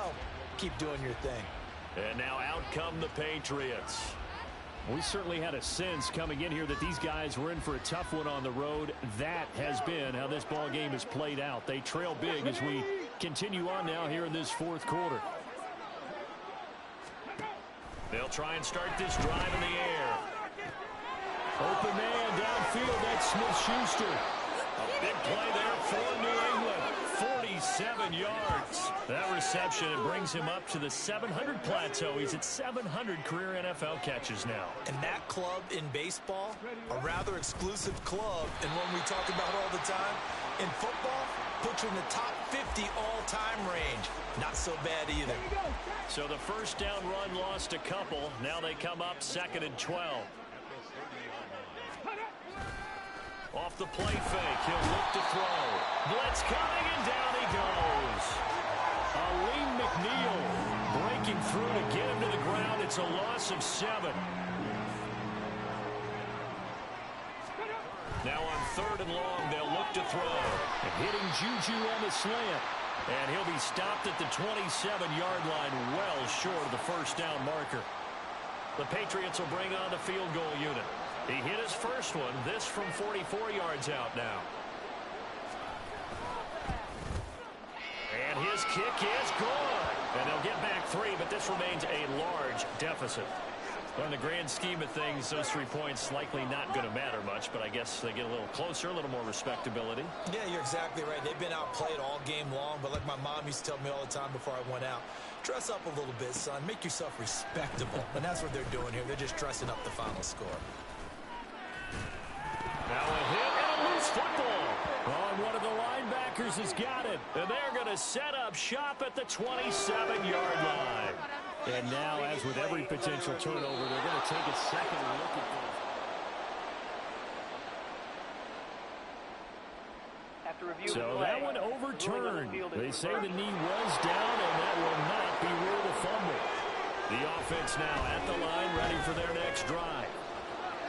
keep doing your thing. And now out come the Patriots. We certainly had a sense coming in here that these guys were in for a tough one on the road. That has been how this ball game has played out. They trail big as we continue on now here in this fourth quarter. They'll try and start this drive in the air. Open man downfield, that's Smith-Schuster. A big play there for New England. 47 yards. That reception, it brings him up to the 700 plateau. He's at 700 career NFL catches now. And that club in baseball, a rather exclusive club, and one we talk about all the time. In football, puts you in the top 50 all-time range. Not so bad either. So the first down run lost a couple. Now they come up 2nd and 12. Off the play fake, he'll look to throw. Blitz coming, and down he goes. Aleem McNeil breaking through to get him to the ground. It's a loss of 7. Now on 3rd and long, they'll look to throw. And hitting Juju on the slant. And he'll be stopped at the 27-yard line, well short of the first down marker. The Patriots will bring on the field goal unit. He hit his first one, this from 44 yards out now. And his kick is good. And they'll get back 3, but this remains a large deficit. Well, in the grand scheme of things, those 3 points likely not going to matter much, but I guess they get a little closer, a little more respectability. Yeah, you're exactly right. They've been outplayed all game long, but like my mom used to tell me all the time before I went out, dress up a little bit, son. Make yourself respectable. And that's what they're doing here. They're just dressing up the final score. Now a hit and a loose football. Oh, and one of the linebackers has got it. And they're going to set up shop at the 27-yard line. And now, as with every potential turnover, they're going to take a second look at this. So that one overturned. They say the knee was down, and that will not be ruled a fumble. The offense now at the line, ready for their next drive.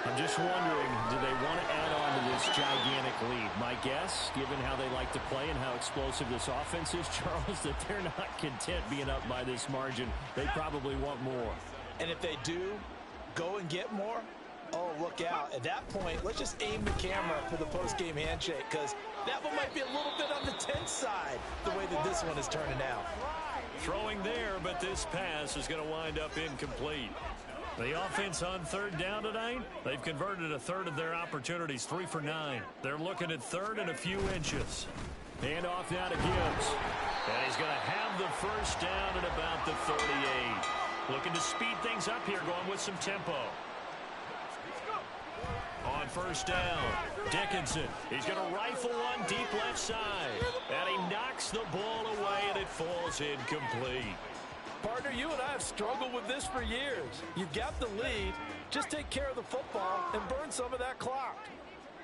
I'm just wondering, do they want to add on to this gigantic lead? My guess, given how they like to play and how explosive this offense is, Charles, that they're not content being up by this margin. They probably want more. And if they do go and get more, oh, look out. At that point, let's just aim the camera for the post-game handshake, because that one might be a little bit on the tense side, the way that this one is turning out. Throwing there, but this pass is going to wind up incomplete. The offense on third down tonight, they've converted a third of their opportunities, 3 for 9. They're looking at third and a few inches. Hand off now to Gibbs. And he's going to have the first down at about the 38. Looking to speed things up here, going with some tempo. On first down, Dickinson. He's going to rifle one deep left side. And he knocks the ball away, and it falls incomplete. Partner, you and I have struggled with this for years. You've got the lead. Just take care of the football and burn some of that clock.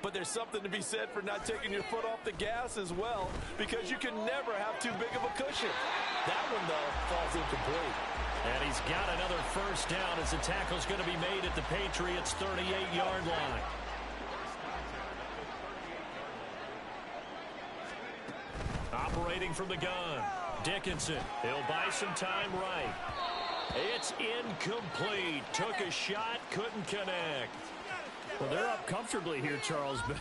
But there's something to be said for not taking your foot off the gas as well, because you can never have too big of a cushion. That one, though, falls incomplete. And he's got another first down as the tackle's going to be made at the Patriots' 38-yard line. Operating from the gun, Dickinson. He'll buy some time right. It's incomplete. Took a shot, couldn't connect. Well, they're up comfortably here, Charles, but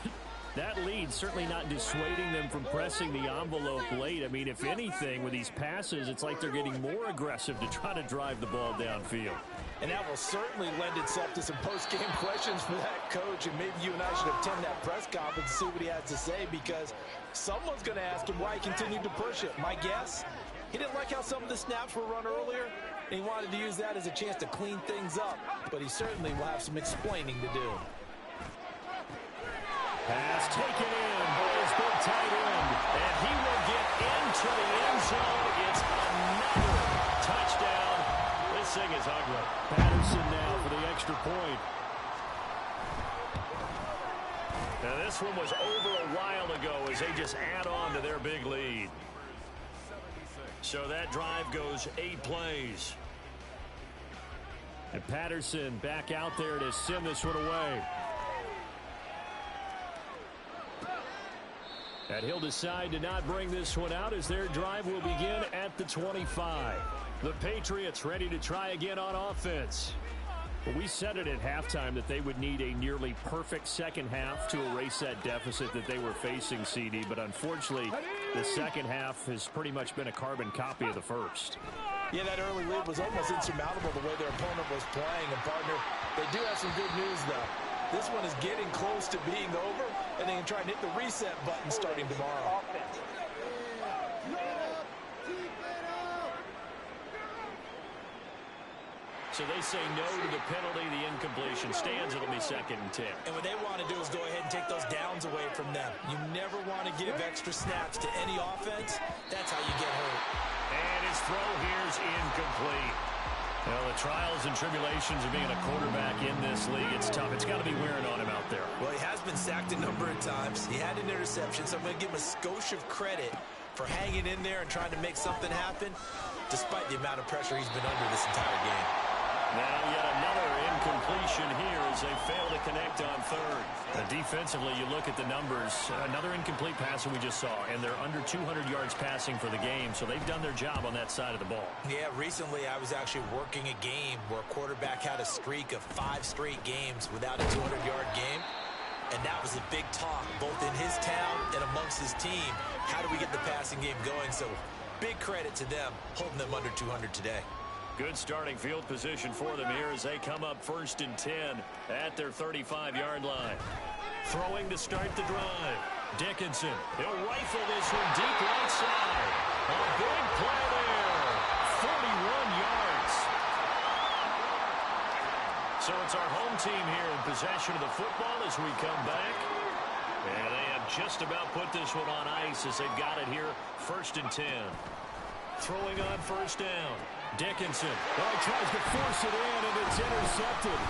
that lead certainly not dissuading them from pressing the envelope late. I mean, if anything, with these passes, it's like they're getting more aggressive to try to drive the ball downfield. And that will certainly lend itself to some post-game questions for that coach, and maybe you and I should attend that press conference and see what he has to say, because someone's going to ask him why he continued to push it. My guess, he didn't like how some of the snaps were run earlier, and he wanted to use that as a chance to clean things up, but he certainly will have some explaining to do. Pass taken in by his big tight end, and he will get into the end zone. It's another touchdown. This thing is ugly. Patterson now for the extra point. Now this one was over a while ago as they just add on to their big lead. So that drive goes 8 plays. And Patterson back out there to send this one away. And he'll decide to not bring this one out as their drive will begin at the 25. The Patriots ready to try again on offense. Well, we said it at halftime that they would need a nearly perfect second half to erase that deficit that they were facing, CD. But unfortunately, the second half has pretty much been a carbon copy of the first. Yeah, that early lead was almost insurmountable the way their opponent was playing. And, partner, they do have some good news, though. This one is getting close to being over, and they can try and hit the reset button starting tomorrow. So they say no to the penalty. The incompletion stands. It'll be 2nd and 10. And what they want to do is go ahead and take those downs away from them. You never want to give extra snaps to any offense. That's how you get hurt. And his throw here is incomplete. Well, the trials and tribulations of being a quarterback in this league, it's tough. It's got to be wearing on him out there. Well, he has been sacked a number of times. He had an interception, so I'm going to give him a skosh of credit for hanging in there and trying to make something happen, despite the amount of pressure he's been under this entire game. Now yet another incompletion here as they fail to connect on third. Defensively, you look at the numbers. Another incomplete pass that we just saw, and they're under 200 yards passing for the game, so they've done their job on that side of the ball. Yeah, recently I was actually working a game where a quarterback had a streak of 5 straight games without a 200-yard game, and that was a big talk, both in his town and amongst his team. How do we get the passing game going? So big credit to them, holding them under 200 today. Good starting field position for them here as they come up 1st and 10 at their 35-yard line. Throwing to start the drive. Dickinson, he'll rifle this one deep right side. A big play there. 41 yards. So it's our home team here in possession of the football as we come back. And they have just about put this one on ice as they've got it here 1st and 10. Throwing on 1st down. Dickinson. Well, he tries to force it in, and it's intercepted.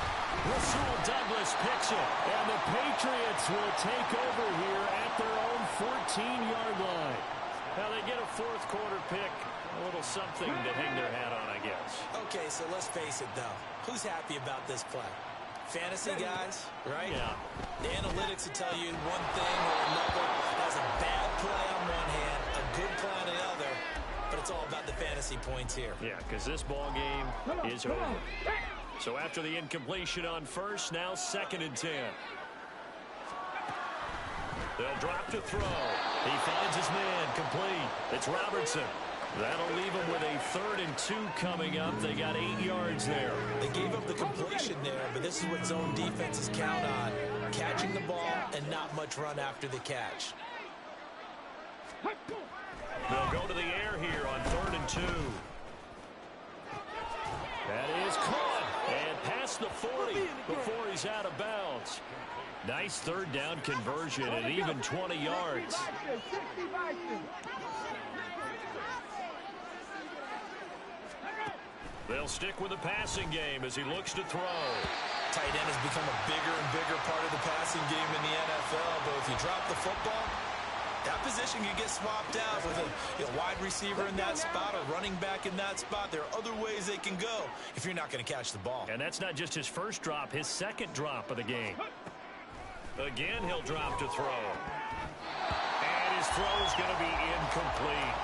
Rasul Douglas picks it. And the Patriots will take over here at their own 14-yard line. Now they get a 4th quarter pick. A little something to hang their hat on, I guess. Okay, so let's face it, though. Who's happy about this play? Fantasy guys, right? Yeah. The analytics will tell you one thing or another. That's a bad play on one hand, a good play on the other. But it's all about the fantasy points here. Yeah, because this ball game is over. So after the incompletion on 1st, now 2nd and 10. They'll drop to throw. He finds his man complete. It's Robertson. That'll leave them with a 3rd and 2 coming up. They got 8 yards there. They gave up the completion there, but this is what zone defenses count on. Catching the ball and not much run after the catch. They'll go to the air here on 3rd and 2. That is caught and past the 40 before he's out of bounds. Nice 3rd down conversion and even 20 yards. They'll stick with the passing game as he looks to throw. Tight end has become a bigger and bigger part of the passing game in the NFL, but if you drop the football, that position can get swapped out with a wide receiver in that spot, a running back in that spot. There are other ways they can go if you're not going to catch the ball. And that's not just his first drop, his 2nd drop of the game. Again, he'll drop to throw. And his throw is going to be incomplete.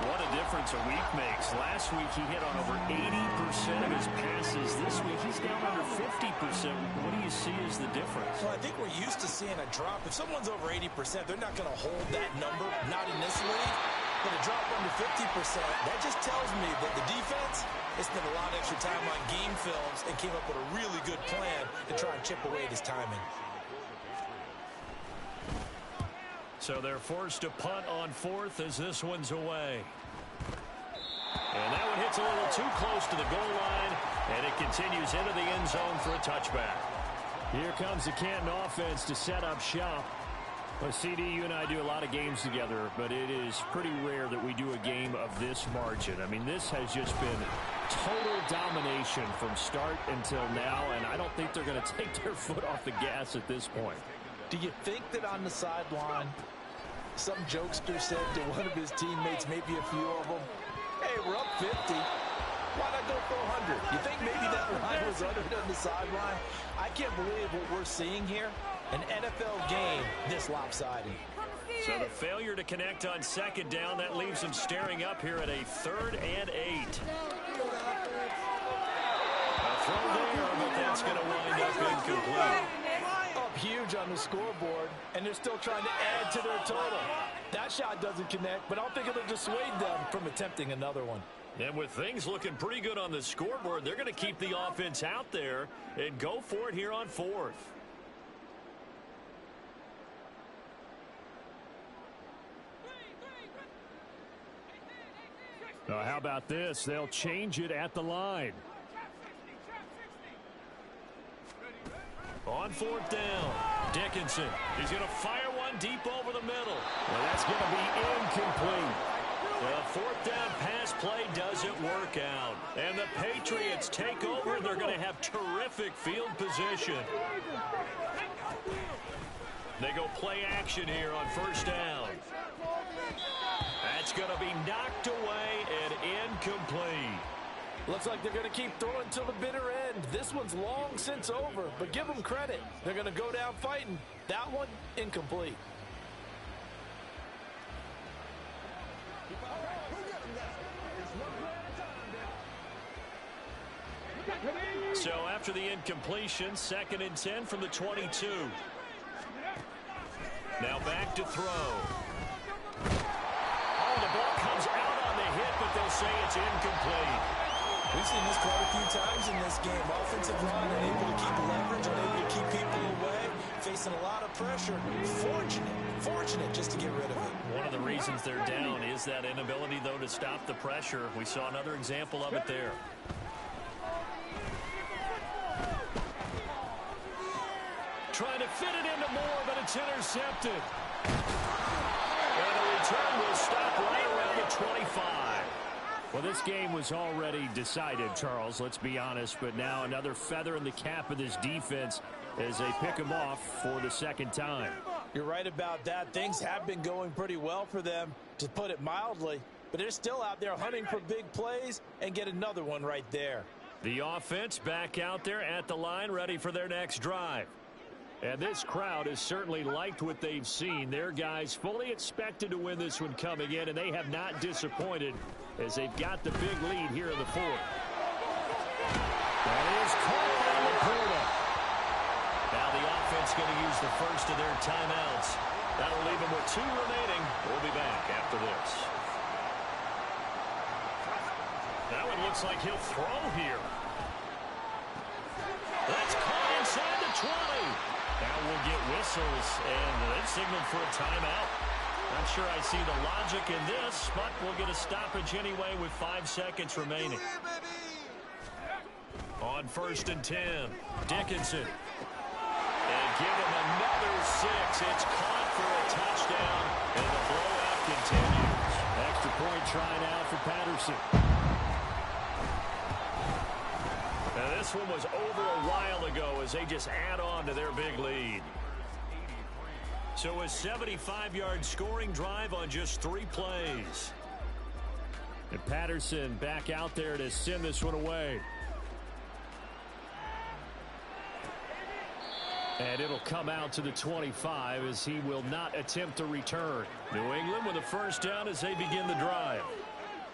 What a difference a week makes. Last week, he hit on over 80% of his passes. This week, he's down under 50%. What do you see as the difference? Well, I think we're used to seeing a drop. If someone's over 80%, they're not going to hold that number, not in this league. But a drop under 50%, that just tells me that the defense has spent a lot of extra time on game films and came up with a really good plan to try and chip away at his timing. So they're forced to punt on 4th as this one's away. And that one hits a little too close to the goal line, and it continues into the end zone for a touchback. Here comes the Canton offense to set up shop. Well, CD, you and I do a lot of games together, but it is pretty rare that we do a game of this margin. I mean, this has just been total domination from start until now, and I don't think they're going to take their foot off the gas at this point. Do you think that on the sideline, some jokester said to one of his teammates, maybe a few of them, hey, we're up 50. Why not go for 100? You think maybe that line was uttered on the sideline? I can't believe what we're seeing here. An NFL game this lopsided. So the failure to connect on 2nd down, that leaves them staring up here at a 3rd and 8. A throw there, but that's going to wind up incomplete. Up huge on the scoreboard, and they're still trying to add to their total. That shot doesn't connect, but I don't think it'll dissuade them from attempting another one. And with things looking pretty good on the scoreboard, they're going to keep the offense out there and go for it here on 4th. How about this? They'll change it at the line. On 4th down, Dickinson. He's going to fire one deep over the middle. Well, that's going to be incomplete. The 4th down pass play doesn't work out. And the Patriots take over, and they're going to have terrific field position. They go play action here on 1st down. That's going to be knocked away and incomplete. Looks like they're going to keep throwing till the bitter end. This one's long since over, but give them credit. They're going to go down fighting. That one, incomplete. So after the incompletion, 2nd and 10 from the 22. Now back to throw. Oh, the ball comes out on the hit, but they'll say it's incomplete. We've seen this quite a few times in this game. Offensive line unable to keep leverage, unable to keep people away, facing a lot of pressure. Fortunate just to get rid of it. One of the reasons they're down is that inability, though, to stop the pressure. We saw another example of it there. Trying to fit it into Moore, but it's intercepted. And the return will stop right around the 25. Well, this game was already decided, Charles, let's be honest, but now another feather in the cap of this defense as they pick him off for the 2nd time. You're right about that. Things have been going pretty well for them, to put it mildly, but they're still out there hunting for big plays and get another one right there. The offense back out there at the line, ready for their next drive. And this crowd has certainly liked what they've seen. Their guys fully expected to win this one coming in, and they have not disappointed as they've got the big lead here in the 4th. That is caught by Laporta. Now the offense going to use the first of their timeouts. That'll leave them with 2 remaining. We'll be back after this. That one looks like he'll throw here. That's caught inside the 20. Now we'll get whistles, and they've signaled for a timeout. Not sure I see the logic in this, but we'll get a stoppage anyway with 5 seconds remaining. On 1st and 10, Dickinson. And give him another 6. It's caught for a touchdown, and the blowout continues. Extra point try now for Patterson. Now this one was over a while ago as they just add on to their big lead. So a 75-yard scoring drive on just 3 plays. And Patterson back out there to send this one away. And it'll come out to the 25 as he will not attempt to return. New England with a first down as they begin the drive.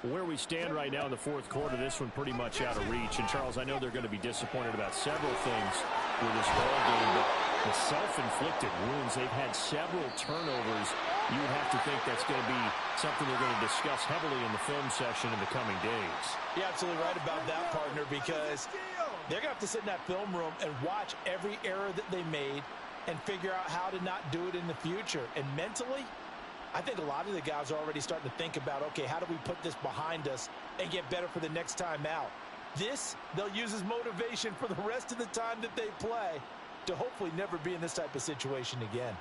Where we stand right now in the 4th quarter, this one pretty much out of reach. And, Charles, I know they're going to be disappointed about several things with this ball game, but the self-inflicted wounds, they've had several turnovers. You would have to think that's going to be something they're going to discuss heavily in the film session in the coming days. You're absolutely right about that, partner, because they're going to have to sit in that film room and watch every error that they made and figure out how to not do it in the future. And mentally, I think a lot of the guys are already starting to think about, okay, how do we put this behind us and get better for the next time out? This, they'll use as motivation for the rest of the time that they play to hopefully never be in this type of situation again.